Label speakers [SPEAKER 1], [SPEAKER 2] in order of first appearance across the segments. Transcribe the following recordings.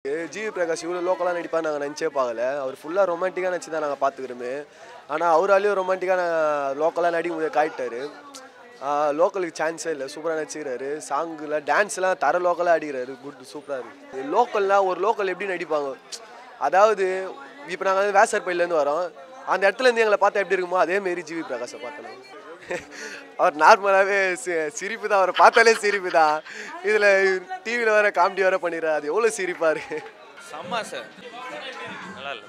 [SPEAKER 1] GV Prakash இவ்வளோ லோக்கலாக நடிப்பா நாங்கள் நினச்சே பார்க்கல. அவர் ஃபுல்லாக ரொமான்டிக்காக நினச்சி தான் நாங்கள் பார்த்துக்கிறோமே. ஆனால் அவராலையும் ரொமான்டிக்காக லோக்கலாக நடிக்க முடியாது காட்டிட்டாரு. லோக்கலுக்கு சான்ஸே இல்லை. சூப்பராக நடிச்சுக்கிறாரு. சாங்கில் டான்ஸ்லாம் தர லோக்கலாக அடிக்கிறாரு. குட் சூப்பராக இருக்குது. லோக்கல்னால் ஒரு லோக்கல் எப்படி நடிப்பாங்க, அதாவது இப்போ நாங்கள் வந்து வேசர்பையிலேருந்து வரோம், அந்த இடத்துலேருந்து எங்களை பார்த்தா எப்படி இருக்குமோ அதேமாரி ஜிவி பிரகாஷை பார்த்தோம். அவர் நார்மலாகவே சிரிப்பு தான். அவரை பார்த்தாலே சிரிப்பு தான். இதில் டிவியில் வேறு காமெடி வேறு பண்ணிடுறாரு. அது எவ்வளோ சிரிப்பார்.
[SPEAKER 2] செம்ம சார், நல்லா இல்லை.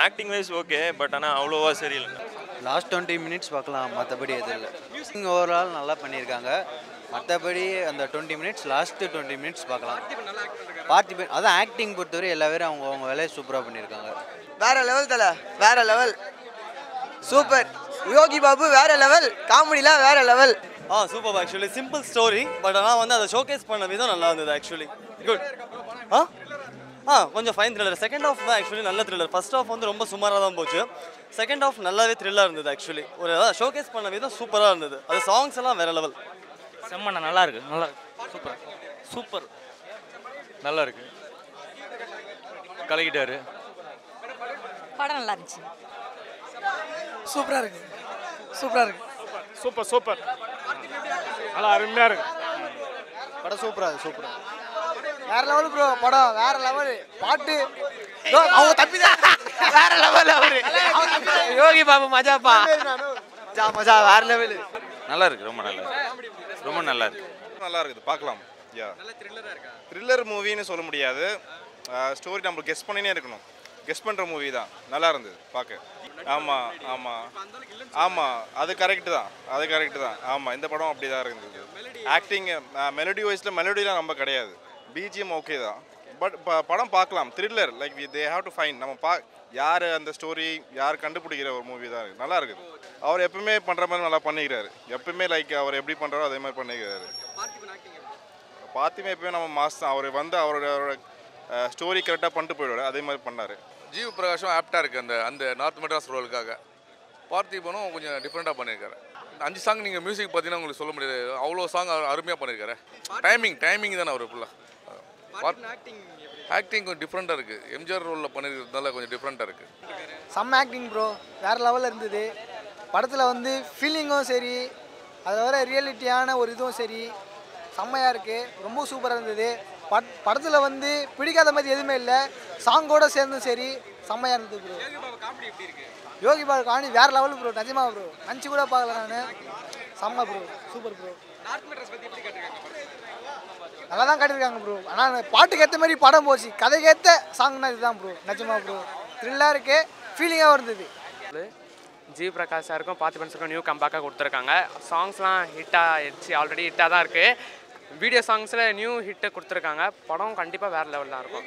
[SPEAKER 2] ஆக்டிங் வைஸ் ஓகே, பட் ஆனால் அவ்வளோவா சரியில்லை.
[SPEAKER 3] லாஸ்ட் 20 மினிட்ஸ் பார்க்கலாம், மற்றபடி எதுவும் இல்லை. மியூசிக் ஓவரால் நல்லா பண்ணியிருக்காங்க. மற்றபடி அந்த 20 மினிட்ஸ் லாஸ்ட்டு 20 மினிட்ஸ் பார்க்கலாம். பார்த்திபன் அதான் ஆக்டிங் பொறுத்தவரை எல்லா பேரும் அவங்க வேலையை சூப்பராக பண்ணியிருக்காங்க.
[SPEAKER 4] வேற லெவல் தலை, வேற லெவல், சூப்பர். யோகி பாபு வேற லெவல், காமெடிலாம் வேற level.
[SPEAKER 5] Super. Actually simple story, but ஆனால் வந்து அதை ஷோகேஸ் பண்ண விதம் நல்லா இருந்தது. Actually good. கொஞ்சம் ஃபைன் த்ரில்லர். செகண்ட் ஹாஃப் தான் ஆக்சுவலி நல்ல த்ரில்லர். ஃபர்ஸ்ட் ஹாஃப் வந்து ரொம்ப சுமாராக தான் போச்சு. செகண்ட் ஹாஃப் நல்லாவே த்ரில்லாக இருந்தது. ஆக்சுவலி ஒரு ஷோகேஸ் பண்ண விதம் சூப்பராக இருந்தது. அது சாங்ஸ் எல்லாம் வேற லெவல்.
[SPEAKER 2] செம்மண்ணா, நல்லா இருக்கு, நல்லா சூப்பர் சூப்பர், நல்லா இருக்கு. கலக்கிட்டாரு.
[SPEAKER 6] படம் நல்லா இருந்துச்சு.
[SPEAKER 4] சூப்பராக இருக்கு, சூப்பராக இருக்கு,
[SPEAKER 7] சூப்பர் சூப்பர், நல்லா அருமையாக இருக்கு
[SPEAKER 3] படம். சூப்பராக சூப்பராக
[SPEAKER 4] வேற லெவல் ப்ரோ. படம் வேற லெவல். பாட்டு அவங்க தப்பி தான் வேற லெவல். அவரு யோகி பாபு மஜாப்பா, மஜா வேற லெவல்.
[SPEAKER 2] நல்லா இருக்கு, ரொம்ப நல்லா இருக்கு, ரொம்ப நல்லா இருக்கு.
[SPEAKER 8] நல்லா இருக்குது, பார்க்கலாம். த்ரில்லர் மூவின்னு சொல்ல முடியாது. ஸ்டோரி நம்ம கெஸ் பண்ணினே இருக்கணும். கெஸ் பண்ணுற மூவி தான். நல்லா இருந்தது பார்க்க. ஆமாம் ஆமாம் ஆமாம், அது கரெக்டு தான், அது கரெக்டு தான். ஆமாம், இந்த படம் அப்படி தான் இருந்தது. ஆக்டிங் மெலடி வைஸில் மெலடிலாம் ரொம்ப கிடையாது. பிஜிஎம் ஓகே தான், பட் படம் பார்க்கலாம். Thriller like they have to find. நம்ம யார் அந்த ஸ்டோரி யார் கண்டுபிடிக்கிற ஒரு மூவி தான் இருக்குது. நல்லா இருக்குது. அவர் எப்பவுமே பண்ணுற மாதிரி நல்லா பண்ணிக்கிறாரு. எப்பவுமே லைக் அவர் எப்படி பண்ணுறாரோ அதே மாதிரி பண்ணிக்கிறாரு. பார்த்திமே எப்பவுமே நம்ம மாஸ் தான். அவர் வந்து அவரோட ஸ்டோரி கரெக்டாக பண்ணிட்டு போயிடுவார். அதே மாதிரி பண்ணார்.
[SPEAKER 9] ஜிவி பிரகாஷும் ஆப்டாக இருக்குது அந்த நார்த் மெட்ராஸ் ரோலுக்காக. பார்த்திபனும் கொஞ்சம் டிஃப்ரெண்ட்டாக பண்ணியிருக்காரு. 5 சாங் நீங்கள் மியூசிக் பார்த்தீங்கன்னா உங்களுக்கு சொல்ல முடியாது, அவ்வளோ சாங் அருமையாக பண்ணியிருக்காரு. டைமிங் தானே அவர் ஃபுல்லாக. ஆக்டிங் கொஞ்சம் டிஃப்ரெண்ட்டாக இருக்குது. எம்ஜிஆர் ரோலில் பண்ணியிருக்கிறதுனால கொஞ்சம் டிஃப்ரெண்ட்டாக இருக்குது.
[SPEAKER 4] செம்ம ஆக்டிங் ப்ரோ, வேற லெவலில் இருந்தது. படத்தில் வந்து ஃபீலிங்கும் சரி, அதை வர ரியாலிட்டியான ஒரு இதுவும் சரி, செம்மையாக இருக்குது. ரொம்ப சூப்பராக இருந்தது. படத்தில் வந்து பிடிக்காத மாதிரி எதுவுமே இல்லை. சாங்கோடு சேர்ந்தும் சரி செம்மையாக இருந்தது ப்ரோ. யோகி பாபு காணி வேற லெவல் ப்ரோ. நிஜமா ப்ரோ, நினச்சி கூட பார்க்கல நான். செம்ம ப்ரோ, சூப்பர் ப்ரோ. நல்லா தான் காட்டியிருக்காங்க ப்ரோ. ஆனால் பாட்டுக்கு ஏற்ற மாதிரி படம் போச்சு. கதைக்கேற்ற சாங்னா இதுதான் ப்ரோ. நிஜமா ப்ரோ, த்ரில்லாக இருக்கு, ஃபீலிங்காக இருந்தது.
[SPEAKER 7] ஜி பிரகாஷ் சாருக்கும் பார்த்திபன் சாருக்கும் நியூ கம்பேக்காக கொடுத்துருக்காங்க. சாங்ஸ்லாம் ஹிட்டாக ஆயிடுச்சு, ஆல்ரெடி ஹிட்டாக தான் இருக்குது. வீடியோ சாங்ஸில் நியூ ஹிட்டை கொடுத்துருக்காங்க. படம் கண்டிப்பாக வேறு லெவல் தான் இருக்கும்.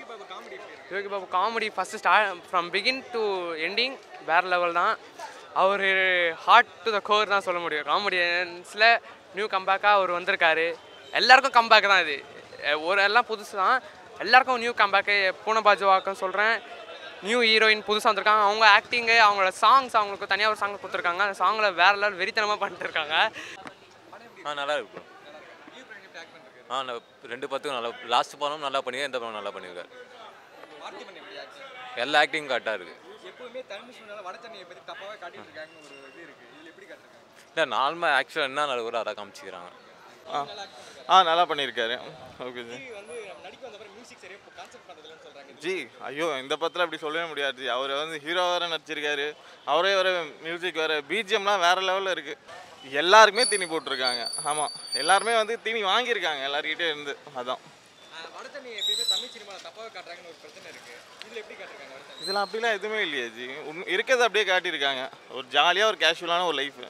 [SPEAKER 7] Yogi Babu comedy first from begin to ending வேறு லெவல் தான். அவர் ஹார்ட் டு த கோர் தான் சொல்ல முடியும். காமெடியன்ஸில் நியூ கம்பேக்காக அவர் வந்திருக்காரு. எல்லாருக்கும் கம்பேக் தான் இது. எல்லாம் புதுசு தான். எல்லாருக்கும் நியூ கம்பேக்கு. பூனபாஜுவாக்கும் சொல்கிறேன், நியூ ஹீரோயின் புதுசாக வந்திருக்காங்க. அவங்க ஆக்டிங்கு, அவங்களோட சாங்ஸ், அவங்களுக்கு தனியாக ஒரு சாங் கொடுத்துருக்காங்க. அந்த சாங்கில் வேறு லெவல் வெறித்தனமாக பண்ணிட்டு இருக்காங்க.
[SPEAKER 2] நல்லா இருக்கு. 2 பத்துக்கும் நல்லா. லாஸ்ட் படம் நல்லா பண்ணியிருக்காரு, இந்த படம் நல்லா பண்ணியிருக்காரு. எல்லா ஆக்டிங் கரெக்டாக இருக்குது. இல்லை நார்மல் ஆக்சுவலாக என்ன நடக்குதோ அதை காமிச்சிக்கிறாங்க.
[SPEAKER 8] நல்லா பண்ணியிருக்காரு. Okay G. ஐயோ, இந்த படத்தில் அப்படி சொல்லவே முடியாது. அவர் வந்து ஹீரோ வேறு நடிச்சிருக்காரு. அவரே வேறு மியூசிக் வேறு, பிஜிஎம்லாம் வேறு லெவலில் இருக்குது. எல்லாருக்குமே தீனி போட்டிருக்காங்க. ஆமாம், எல்லாருமே வந்து தீனி வாங்கியிருக்காங்க எல்லாருக்கிட்டே இருந்து. அதான் இதெல்லாம் அப்படிலாம் எதுவுமே இல்லையா ஜி. இருக்கிறது அப்படியே காட்டியிருக்காங்க. ஒரு ஜாலியாக ஒரு கேஷுவலான ஒரு லைஃப்.